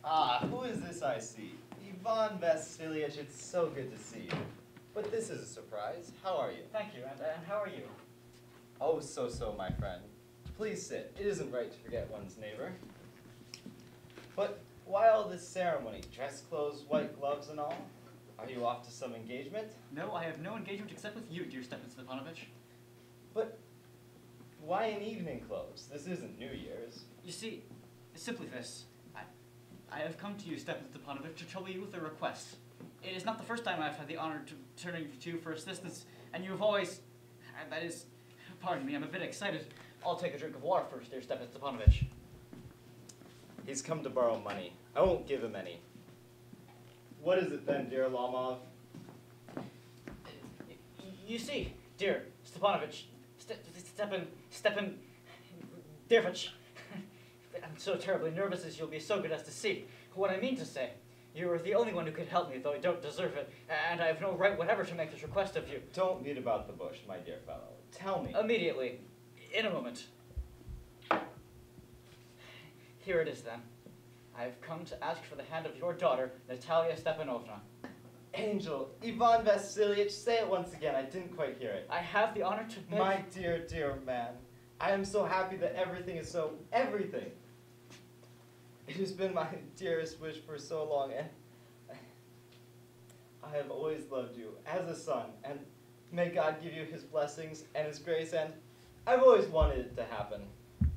Ah, who is this I see? Ivan Vassilliyitch, it's so good to see you. But this is a surprise. How are you? Thank you, and how are you? Oh, so, my friend. Please sit. It isn't right to forget one's neighbor. But why all this ceremony? Dress clothes, white gloves and all? Are you off to some engagement? No, I have no engagement except with you, dear Stepanovitch. But why in evening clothes? This isn't New Year's. You see, simply this. I have come to you, Stepanovitch, to trouble you with a request. It is not the first time I've had the honor to turn to you for assistance, and you have always, and that is, pardon me, I'm a bit excited. I'll take a drink of water first, dear Stepanovitch. He's come to borrow money. I won't give him any. What is it then, dear Lomov? You see, dear Stepanovitch, Stepan, Dearvitch, I'm so terribly nervous as you'll be so good as to see. What I mean to say, you are the only one who could help me, though I don't deserve it, and I have no right whatever to make this request of you. Don't beat about the bush, my dear fellow. Tell me. Immediately. In a moment. Here it is, then. I have come to ask for the hand of your daughter, Natalia Stepanovna. Angel, Ivan Vassilliyitch, say it once again. I didn't quite hear it. I have the honor to beg... My dear, dear man. I am so happy that everything is so... everything. It has been my dearest wish for so long, and I have always loved you as a son, and may God give you his blessings and his grace, and I've always wanted it to happen.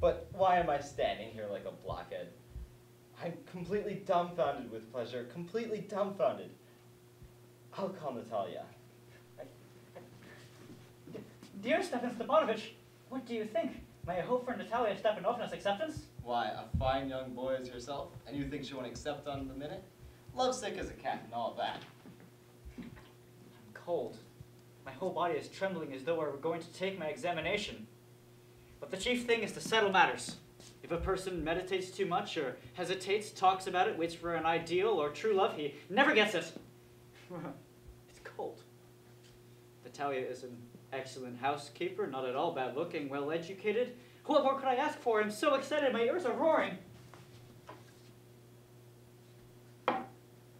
But why am I standing here like a blockhead? I'm completely dumbfounded with pleasure, completely dumbfounded. I'll call Natalia. Dear Stepanovitch, what do you think? May I hope for Natalia Stepanovna's acceptance? Why, a fine young boy as yourself, and you think she won't accept on the minute? Lovesick as a cat and all that. I'm cold. My whole body is trembling as though I were going to take my examination. But the chief thing is to settle matters. If a person meditates too much or hesitates, talks about it, waits for an ideal or true love, he never gets it. It's cold. Natalia is an excellent housekeeper, not at all bad looking, well educated. What more could I ask for? I'm so excited, my ears are roaring.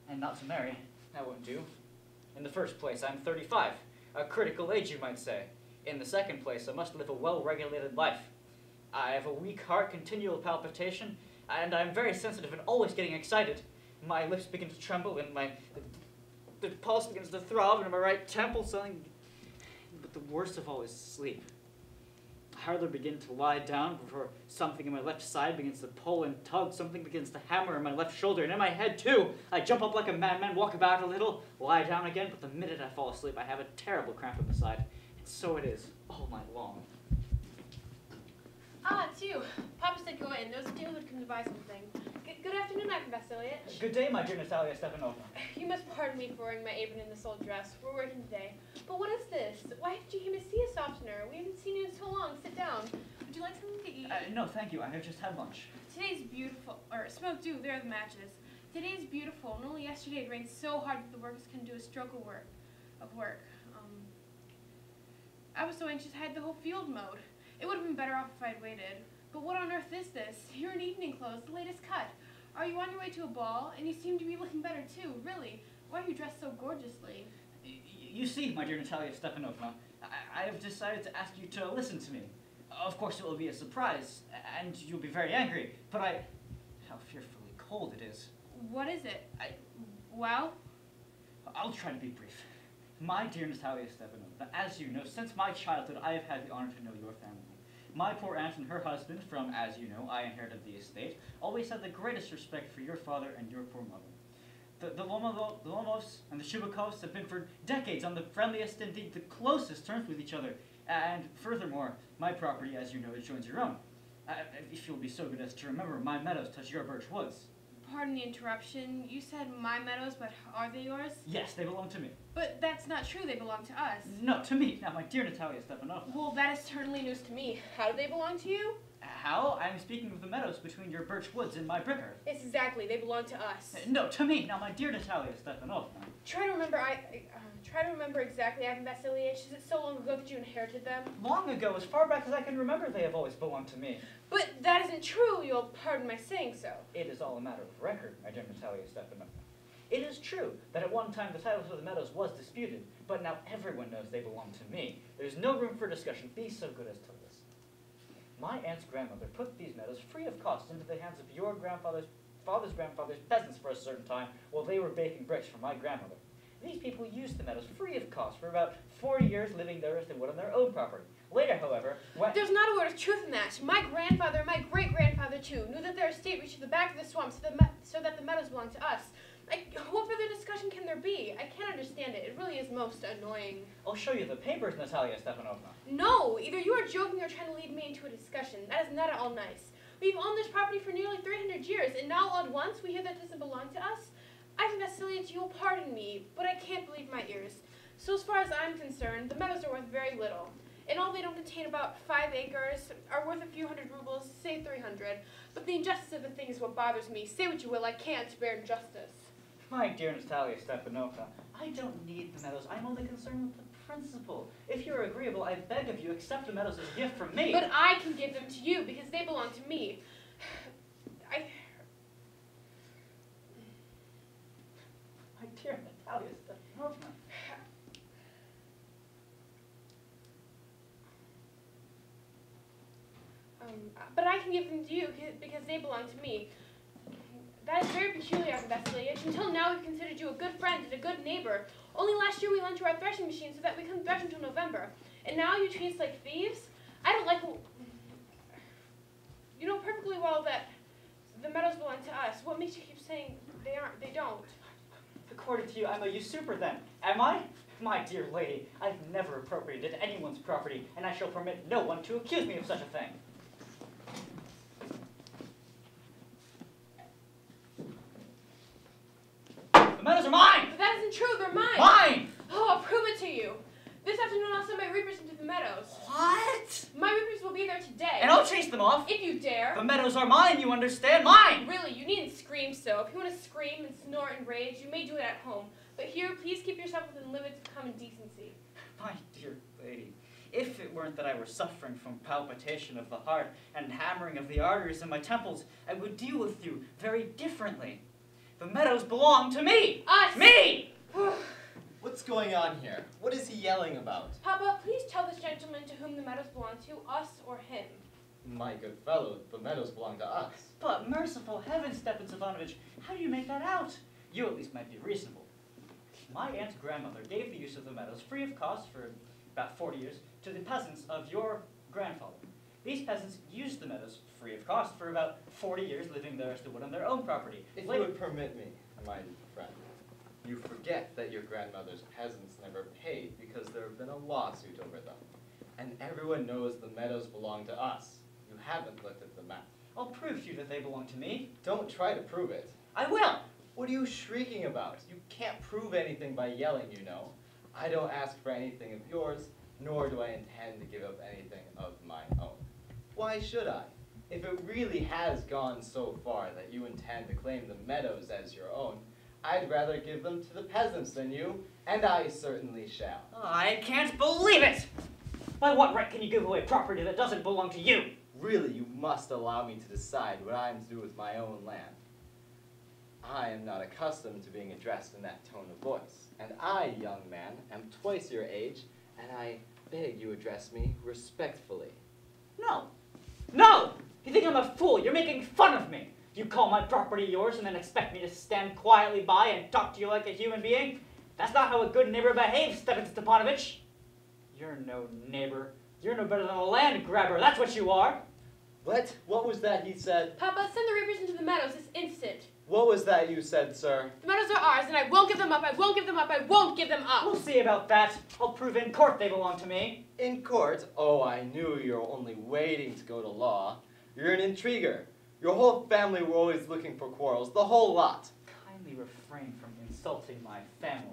And not to marry, that won't do. In the first place, I'm 35, a critical age, you might say. In the second place, I must live a well-regulated life. I have a weak heart, continual palpitation, and I'm very sensitive and always getting excited. My lips begin to tremble, and the pulse begins to throb, and my right temple something. But the worst of all is sleep. I hardly begin to lie down before something in my left side begins to pull and tug, something begins to hammer in my left shoulder, and in my head too. I jump up like a madman, walk about a little, lie down again, but the minute I fall asleep, I have a terrible cramp in the side. And so it is, all night long. Ah, it's you. Papa said go in. There was a dealer who'd come to buy something. Good afternoon, Ivan Vassilliyitch. Good day, my dear Natalia Stepanovna. You must pardon me for wearing my apron and this old dress. We're working today. But what is this? Why did you came to see us oftener? We haven't seen you in so long. Sit down. Would you like something to eat? No, thank you. I have just had lunch. Today's beautiful. Or, smoke do. There are the matches. Today's beautiful, and only yesterday it rained so hard that the workers couldn't do a stroke of work. I was so anxious I had the whole field mowed. It would have been better off if I had waited. But what on earth is this? You're in evening clothes, the latest cut. Are you on your way to a ball? And you seem to be looking better too, really. Why are you dressed so gorgeously? You see, my dear Natalia Stepanovna, I have decided to ask you to listen to me. Of course it will be a surprise, and you'll be very angry, but how fearfully cold it is. What is it? Well? I'll try to be brief. My dear Natalia Stepanovna, as you know, since my childhood I have had the honor to know your family. My poor aunt and her husband, from, as you know, I inherited the estate, always had the greatest respect for your father and your poor mother. The Lomovs and the Tschubukovs have been for decades on the friendliest, indeed the closest terms with each other. And furthermore, my property, as you know, adjoins your own. If you'll be so good as to remember, my meadows touch your birch woods. Pardon the interruption. You said my meadows, but are they yours? Yes, they belong to me. But that's not true. They belong to us. No, to me. Now, my dear Natalia Stepanovna. Well, that is certainly news to me. How do they belong to you? How? I'm speaking of the meadows between your birch woods and my bricker. Yes, exactly. They belong to us. No, to me. Now, my dear Natalia Stepanovna. Try to remember exactly, Ivan Vassilliyitch. Is it so long ago that you inherited them? Long ago, as far back as I can remember, they have always belonged to me. But that isn't true. You'll pardon my saying so. It is all a matter of record, my dear Natalia Stepanovna. It is true that at one time the title of the meadows was disputed, but now everyone knows they belong to me. There's no room for discussion. Be so good as to listen. My aunt's grandmother put these meadows free of cost into the hands of your grandfather's grandfather's peasants for a certain time while they were baking bricks for my grandmother. These people used the meadows free of cost for about 4 years, living there as they would on their own property. Later, however, when... There's not a word of truth in that. My grandfather and my great-grandfather, too, knew that their estate reached to the back of the swamp so that the meadows belonged to us. What further discussion can there be? I can't understand it. It really is most annoying. I'll show you the papers, Natalia Stepanovna. No! Either you are joking or trying to lead me into a discussion. That is not at all nice. We've owned this property for nearly 300 years, and now all at once we hear that it doesn't belong to us? Ivan Vassilliyitch, you'll pardon me, but I can't believe my ears. So as far as I'm concerned, the meadows are worth very little. In all, they don't contain about 5 acres, are worth a few hundred rubles, say 300. But the injustice of the thing is what bothers me. Say what you will, I can't bear injustice. My dear Natalia Stepanovna, I don't need the meadows. I'm only concerned with the principle. If you're agreeable, I beg of you, accept the meadows as a gift from me. But I can give them to you because they belong to me. My dear Natalia Stepanovna. But I can give them to you because they belong to me. That is very peculiar, Ivan Vassilliyitch. Until now, we've considered you a good friend and a good neighbor. Only last year we lent you our threshing machine so that we couldn't thresh until November. And now you treat us like thieves? I don't like... You know perfectly well that the meadows belong to us. What makes you keep saying they aren't? They don't. According to you, I'm a usurper then, am I? My dear lady, I've never appropriated anyone's property, and I shall permit no one to accuse me of such a thing. The meadows are mine! But that isn't true, they're mine! Mine! Oh, I'll prove it to you. This afternoon I'll send my reapers into the meadows. What? My reapers will be there today. And I'll chase them off. If you dare. The meadows are mine, you understand? Mine! Really, you needn't scream so. If you want to scream and snort and rage, you may do it at home. But here, please keep yourself within limits of common decency. My dear lady, if it weren't that I were suffering from palpitation of the heart and hammering of the arteries in my temples, I would deal with you very differently. The meadows belong to me! Us! Me! What's going on here? What is he yelling about? Papa, please tell this gentleman to whom the meadows belong to, us or him. My good fellow, the meadows belong to us. But merciful heavens, Stepan Stepanovitch, how do you make that out? You at least might be reasonable. My aunt's grandmother gave the use of the meadows free of cost for about 40 years to the peasants of your grandfather. These peasants used the meadows free of cost for about 40 years, living there as they would on their own property. If you would permit me, my friend, you forget that your grandmother's peasants never paid because there have been a lawsuit over them. And everyone knows the meadows belong to us. You haven't looked at the map. I'll prove to you that they belong to me. Don't try to prove it. I will! What are you shrieking about? You can't prove anything by yelling, you know. I don't ask for anything of yours, nor do I intend to give up anything of my own. Why should I? If it really has gone so far that you intend to claim the meadows as your own, I'd rather give them to the peasants than you, and I certainly shall. I can't believe it! By what right can you give away property that doesn't belong to you? Really, you must allow me to decide what I am to do with my own land. I am not accustomed to being addressed in that tone of voice, and I, young man, am twice your age, and I beg you address me respectfully. No. No! You think I'm a fool? You're making fun of me. You call my property yours and then expect me to stand quietly by and talk to you like a human being? That's not how a good neighbor behaves, Stepan Stepanovitch. You're no neighbor. You're no better than a land grabber. That's what you are. What? What was that he said? Papa, send the reapers into the meadows this instant. What was that you said, sir? The meadows are ours, and I won't give them up, I won't give them up, I won't give them up. We'll see about that. I'll prove in court they belong to me. In court? Oh, I knew you were only waiting to go to law. You're an intriguer. Your whole family were always looking for quarrels, the whole lot. Kindly refrain from insulting my family.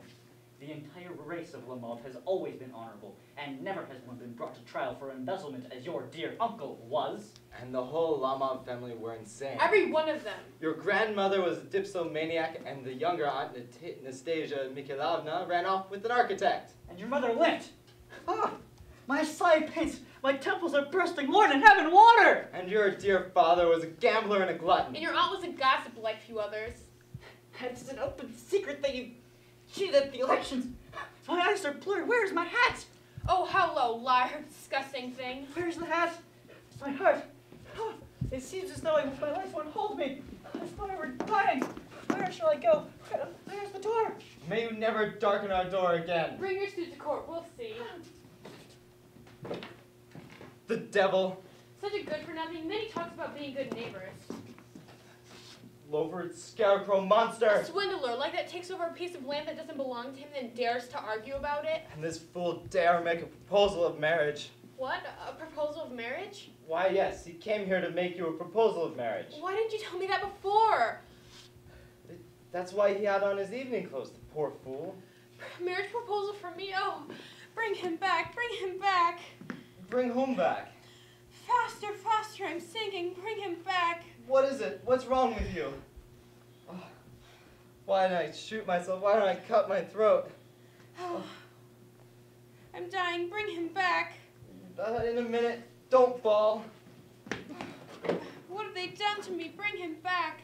The entire race of Lomov has always been honorable, and never has one been brought to trial for embezzlement as your dear uncle was. And the whole Lomov family were insane. Every one of them. Your grandmother was a dipsomaniac, and the younger aunt, Nastasia Mikhailovna, ran off with an architect. And your mother limped. Ah, my side pains, my temples are bursting more than heaven water. And your dear father was a gambler and a glutton. And your aunt was a gossip like few others. It's an open secret that you cheated at the elections. My eyes are blurred. Where's my hat? Oh, how low, liar, disgusting thing. Where's the hat? My heart. Oh, it seems as though my life won't hold me. I thought I were dying. Where shall I go? There's the door. May you never darken our door again. Bring your suit to court, we'll see. The devil. Such a good for nothing, then he talks about being good neighbors. Loafer, scarecrow, monster. A swindler, like that takes over a piece of land that doesn't belong to him and dares to argue about it. And this fool dare make a proposal of marriage. What? A proposal of marriage? Why, yes, he came here to make you a proposal of marriage. Why didn't you tell me that before? That's why he had on his evening clothes, the poor fool. Marriage proposal for me? Oh, bring him back, bring him back. Bring whom back? Faster, faster, I'm sinking, bring him back. What is it? What's wrong with you? Oh, why did I shoot myself? Why did I cut my throat? Oh, I'm dying, bring him back. In a minute, don't fall. What have they done to me? Bring him back.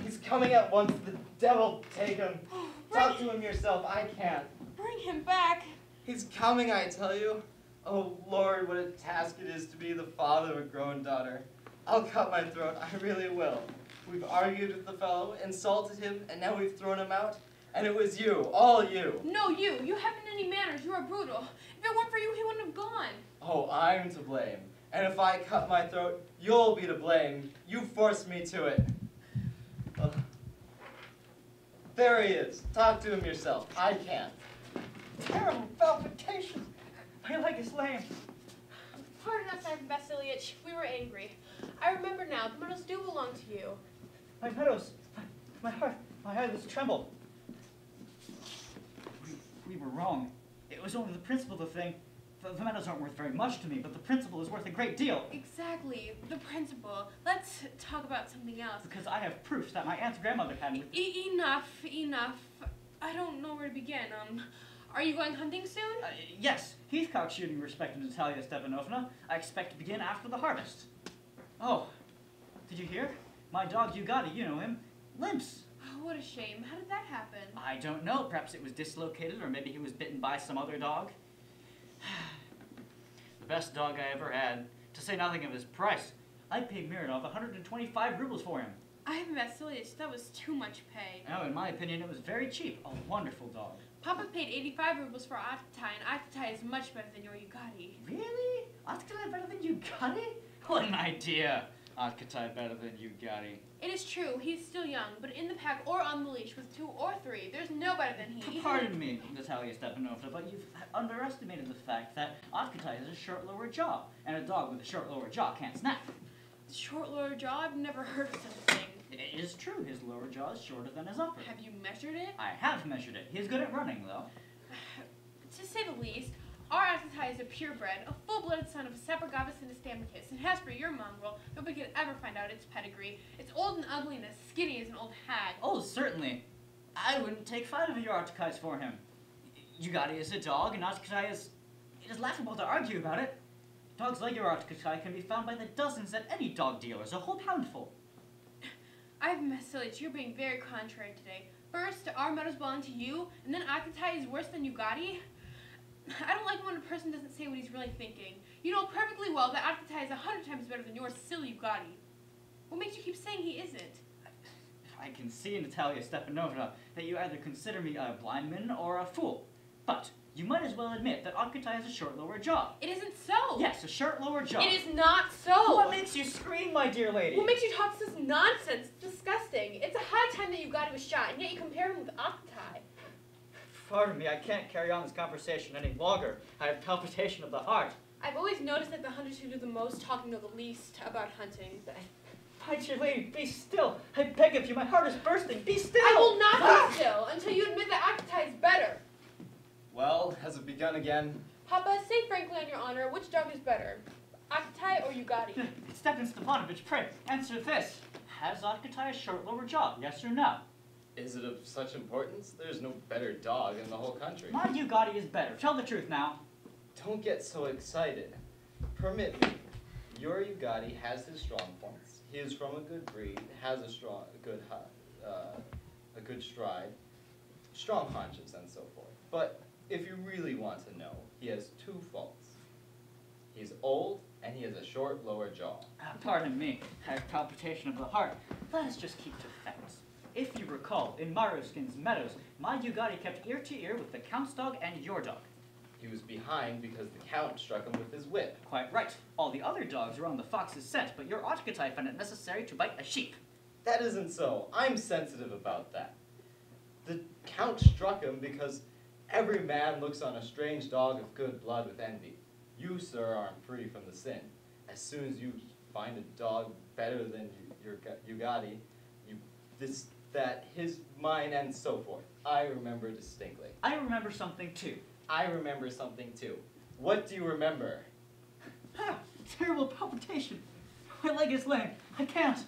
He's coming at once. The devil take him. Oh, Talk to him yourself. I can't. Bring him back. He's coming, I tell you. Oh, Lord, what a task it is to be the father of a grown daughter. I'll cut my throat. I really will. We've argued with the fellow, insulted him, and now we've thrown him out. And it was you, all you. No, you. You haven't any manners. You are brutal. If it weren't for you, he wouldn't have gone. Oh, I'm to blame. And if I cut my throat, you'll be to blame. You forced me to it. There he is. Talk to him yourself. I can't. Terrible palpitations. My leg is lame. Pardon us, Sergeant Vassilliyitch. We were angry. I remember now. The medals do belong to you. My meadows, my heart, my eyelids tremble. We were wrong. It was only the principle of the thing. The medals aren't worth very much to me, but the principle is worth a great deal. Exactly. The principle. Let's talk about something else. Because I have proofs that my aunt's grandmother had with... Enough. I don't know where to begin. Are you going hunting soon? Yes. Heathcock shooting respected Natalia Stepanovna. I expect to begin after the harvest. Oh, did you hear? My dog Ugadi, you know him, limps. Oh, what a shame. How did that happen? I don't know. Perhaps it was dislocated, or maybe he was bitten by some other dog. The best dog I ever had, to say nothing of his price. I paid Mironov 125 rubles for him. Ivan Vassilliyitch, that was too much pay. Oh, in my opinion, it was very cheap. A wonderful dog. Papa paid 85 rubles for Atkatai, and Atkatai is much better than your Ugadi. Really? Atkatai better than Ugadi? What an idea. Atkatai better than Ugadi. It is true, he's still young, but in the pack or on the leash with 2 or 3, there's no better than he. Pardon me, Natalia Stepanovna, but you've underestimated the fact that Atkatai has a short lower jaw, and a dog with a short lower jaw can't snap. Short lower jaw? I've never heard of such a thing. It is true, his lower jaw is shorter than his upper. Have you measured it? I have measured it. He's good at running, though. To say the least, our Atkatai is a purebred, a full-blooded son of Sapergavus and Stamachus, and as for your mongrel, nobody could ever find out its pedigree. It's old and ugly and as skinny as an old hag. Oh, certainly. I wouldn't take 5 of your Atkais for him. Ugadi is a dog, and Atkatai is... It is laughable to argue about it. Dogs like your Atkatai can be found by the dozens at any dog dealer's, a whole poundful. Ivan Vassilliyitch, you're being very contrary today. First, our meadows belong to you, and then Atkatai is worse than Ugadi? I don't like it when a person doesn't say what he's really thinking. You know perfectly well that Atkatai is 100 times better than your silly Ugadi. What makes you keep saying he isn't? I can see, Natalia Stepanovna, that you either consider me a blind man or a fool. But you might as well admit that Atkatai has a short lower jaw. It isn't so. Yes, a short lower jaw. It is not so. What makes you scream, my dear lady? What makes you talk this nonsense? It's disgusting. It's a high time that Ugadi was shot, and yet you compare him with Atkatai. Pardon me, I can't carry on this conversation any longer. I have palpitation of the heart. I've always noticed that the hunters who do the most talking know the least about hunting. My dear lady, be still. I beg of you, my heart is bursting. Be still. I will not be still until you admit that Akitai is better. Well, has it begun again? Papa, say frankly on your honor, which dog is better, Akitai or Ugadi? Stepanovitch, pray, answer this. Has Akitai a short lower jaw, yes or no? Is it of such importance? There's no better dog in the whole country. My Ugadi is better. Tell the truth now. Don't get so excited. Permit me. Your Ugadi has his strong points. He is from a good breed, has a good stride, strong haunches, and so forth. But if you really want to know, he has two faults. He's old, and he has a short lower jaw. Pardon me, I have palpitation of the heart. Let us just keep to facts. If you recall, in Maroskin's meadows, my Ugadi kept ear to ear with the Count's dog and your dog. He was behind because the Count struck him with his whip. Quite right. All the other dogs were on the fox's scent, but your Ottokatai found it necessary to bite a sheep. That isn't so. I'm sensitive about that. The Count struck him because every man looks on a strange dog of good blood with envy. You, sir, aren't free from the sin. As soon as you find a dog better than your Ugadi, that his, mine, and so forth. I remember distinctly. I remember something too. I remember something too. What do you remember? Ah, terrible palpitation. My leg is lame. I can't.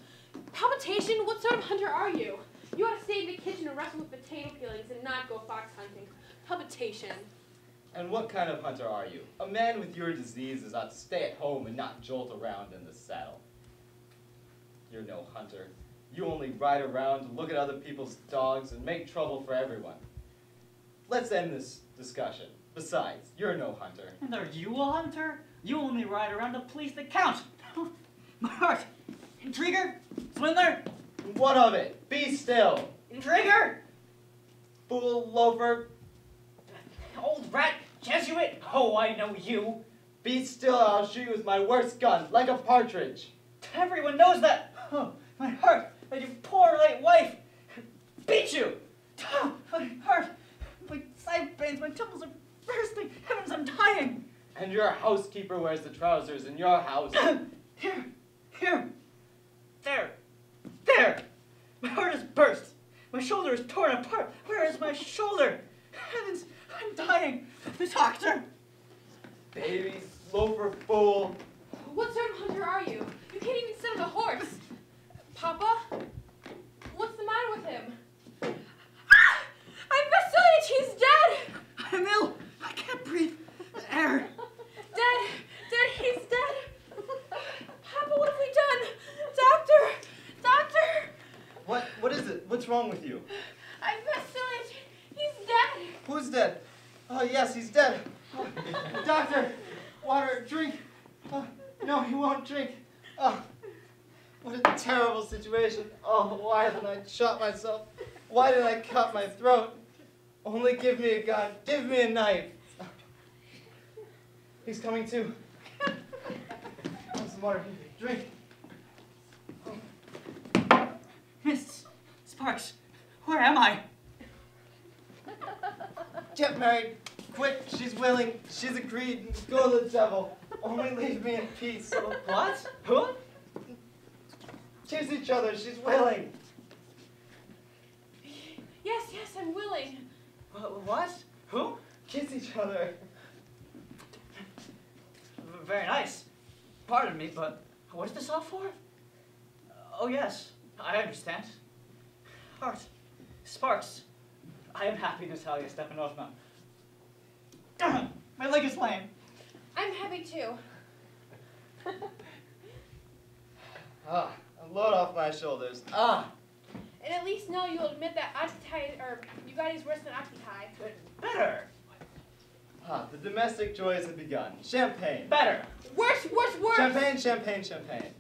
Palpitation? What sort of hunter are you? You ought to stay in the kitchen and wrestle with potato peelings and not go fox hunting. Palpitation. And what kind of hunter are you? A man with your diseases ought to stay at home and not jolt around in the saddle. You're no hunter. You only ride around to look at other people's dogs and make trouble for everyone. Let's end this discussion. Besides, you're no hunter. And are you a hunter? You only ride around to please the Count. My heart. Intriguer? Swindler? What of it? Be still. Intriguer? Fool, loafer. Old rat, Jesuit. Oh, I know you. Be still, or I'll shoot you with my worst gun, like a partridge. Everyone knows that. Oh, my heart, and your poor late wife. Beat you. Oh, my heart, my side veins, my temples are bursting. Heavens, I'm dying. And your housekeeper wears the trousers in your house. Here, there. My heart is burst. My shoulder is torn apart. Where is my shoulder? Heavens, I'm dying. The doctor. Baby, loafer, fool. What sort of hunter are you? You can't even sit on a horse. Papa? What's the matter with him? Ah! I'm Vassilliyitch! He's dead! I'm ill. I can't breathe. Air. Dead! He's dead! Papa, what have we done? Doctor! What is it? What's wrong with you? I'm Vassilliyitch! He's dead! Who's dead? Oh, yes, he's dead. Oh, doctor, water, drink. Oh, no, he won't drink. Oh, what a terrible situation. Oh, why didn't I shot myself? Why did I cut my throat? Only give me a gun. Give me a knife. He's coming too. Have some water. Drink. Mists, sparks, where am I? Get married. Quick, she's willing. She's agreed. Go to the devil. Only leave me in peace. What? Who? Kiss each other. She's willing. Yes, I'm willing. What? Who? Kiss each other. Very nice. Pardon me, but what is this all for? Oh, yes, I understand. Heart, sparks. I am happy, Natalia Stepanovna. My leg is lame. I'm happy too. Ah, a load off my shoulders. Ah. And at least now you'll admit that Akitai, or Ugadi's worse than Akitai. Better. Ah, the domestic joys have begun. Champagne. Better. Worse! Champagne.